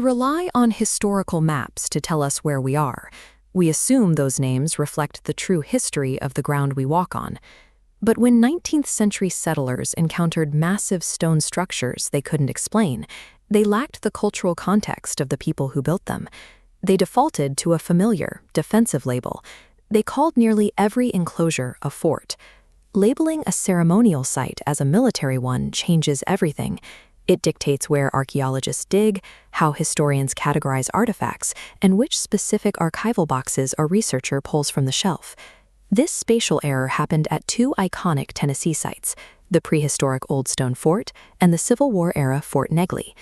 rely on historical maps to tell us where we are. We assume those names reflect the true history of the ground we walk on. But when 19th century settlers encountered massive stone structures they couldn't explain, they lacked the cultural context of the people who built them. They defaulted to a familiar, defensive label. They called nearly every enclosure a fort. Labeling a ceremonial site as a military one changes everything. It dictates where archaeologists dig, how historians categorize artifacts, and which specific archival boxes a researcher pulls from the shelf. This spatial error happened at two iconic Tennessee sites, the prehistoric Old Stone Fort and the Civil War-era Fort Negley.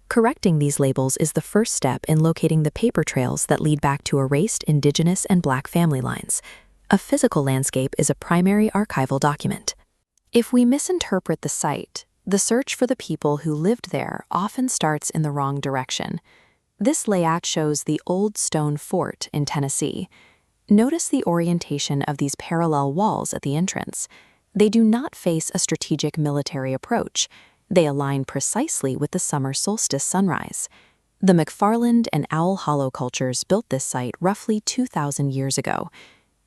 Correcting these labels is the first step in locating the paper trails that lead back to erased Indigenous and Black family lines. A physical landscape is a primary archival document. If we misinterpret the site, the search for the people who lived there often starts in the wrong direction. This layout shows the Old Stone Fort in Tennessee. Notice the orientation of these parallel walls at the entrance. They do not face a strategic military approach. They align precisely with the summer solstice sunrise. The McFarland and Owl Hollow cultures built this site roughly 2,000 years ago.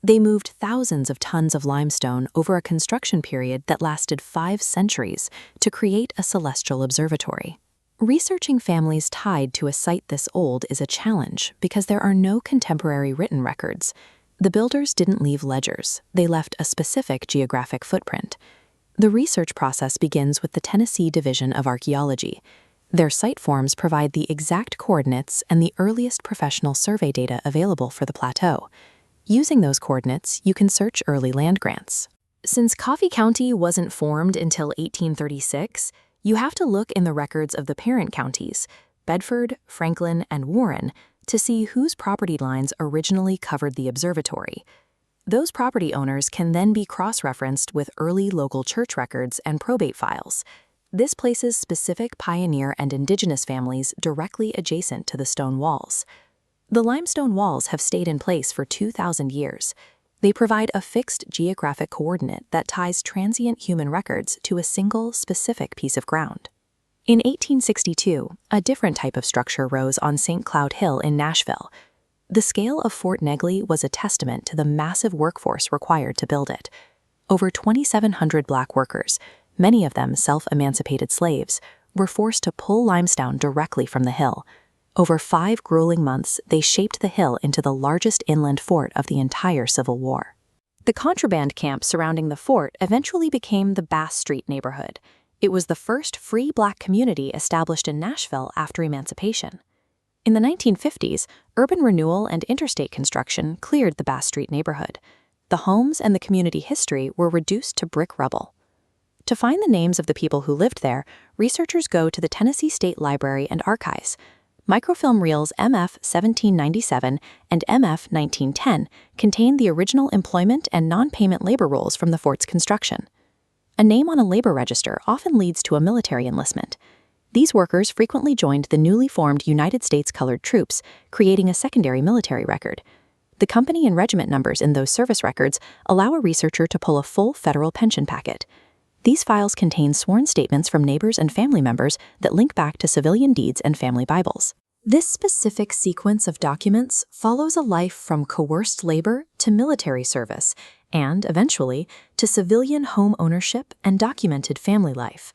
They moved thousands of tons of limestone over a construction period that lasted 5 centuries to create a celestial observatory. Researching families tied to a site this old is a challenge because there are no contemporary written records. The builders didn't leave ledgers, they left a specific geographic footprint. The research process begins with the Tennessee Division of Archaeology. Their site forms provide the exact coordinates and the earliest professional survey data available for the plateau. Using those coordinates, you can search early land grants. Since Coffee County wasn't formed until 1836, you have to look in the records of the parent counties, Bedford, Franklin, and Warren, to see whose property lines originally covered the observatory. Those property owners can then be cross-referenced with early local church records and probate files. This places specific pioneer and indigenous families directly adjacent to the stone walls. The limestone walls have stayed in place for 2,000 years. They provide a fixed geographic coordinate that ties transient human records to a single, specific piece of ground. In 1862, a different type of structure rose on St. Cloud Hill in Nashville. The scale of Fort Negley was a testament to the massive workforce required to build it. Over 2,700 Black workers, many of them self-emancipated slaves, were forced to pull limestone directly from the hill. Over 5 grueling months, they shaped the hill into the largest inland fort of the entire Civil War. The contraband camp surrounding the fort eventually became the Bass Street neighborhood. It was the first free Black community established in Nashville after emancipation. In the 1950s, urban renewal and interstate construction cleared the Bass Street neighborhood. The homes and the community history were reduced to brick rubble. To find the names of the people who lived there, researchers go to the Tennessee State Library and Archives. Microfilm reels MF 1797 and MF 1910 contain the original employment and non-payment labor rules from the fort's construction. A name on a labor register often leads to a military enlistment. These workers frequently joined the newly formed United States Colored Troops, creating a secondary military record. The company and regiment numbers in those service records allow a researcher to pull a full federal pension packet. These files contain sworn statements from neighbors and family members that link back to civilian deeds and family Bibles. This specific sequence of documents follows a life from coerced labor to military service and, eventually, to civilian home ownership and documented family life.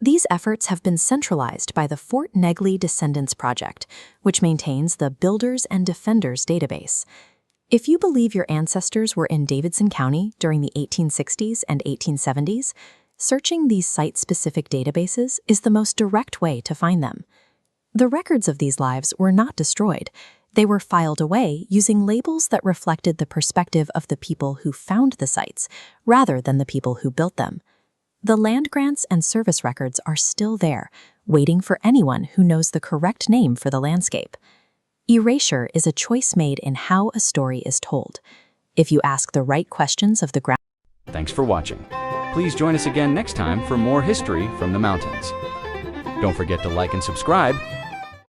These efforts have been centralized by the Fort Negley Descendants Project, which maintains the Builders and Defenders database. If you believe your ancestors were in Davidson County during the 1860s and 1870s, searching these site-specific databases is the most direct way to find them. The records of these lives were not destroyed. They were filed away using labels that reflected the perspective of the people who found the sites, rather than the people who built them. The land grants and service records are still there, waiting for anyone who knows the correct name for the landscape. Erasure is a choice made in how a story is told. If you ask the right questions of the ground. Thanks for watching. Please join us again next time for more history from the mountains. Don't forget to like and subscribe,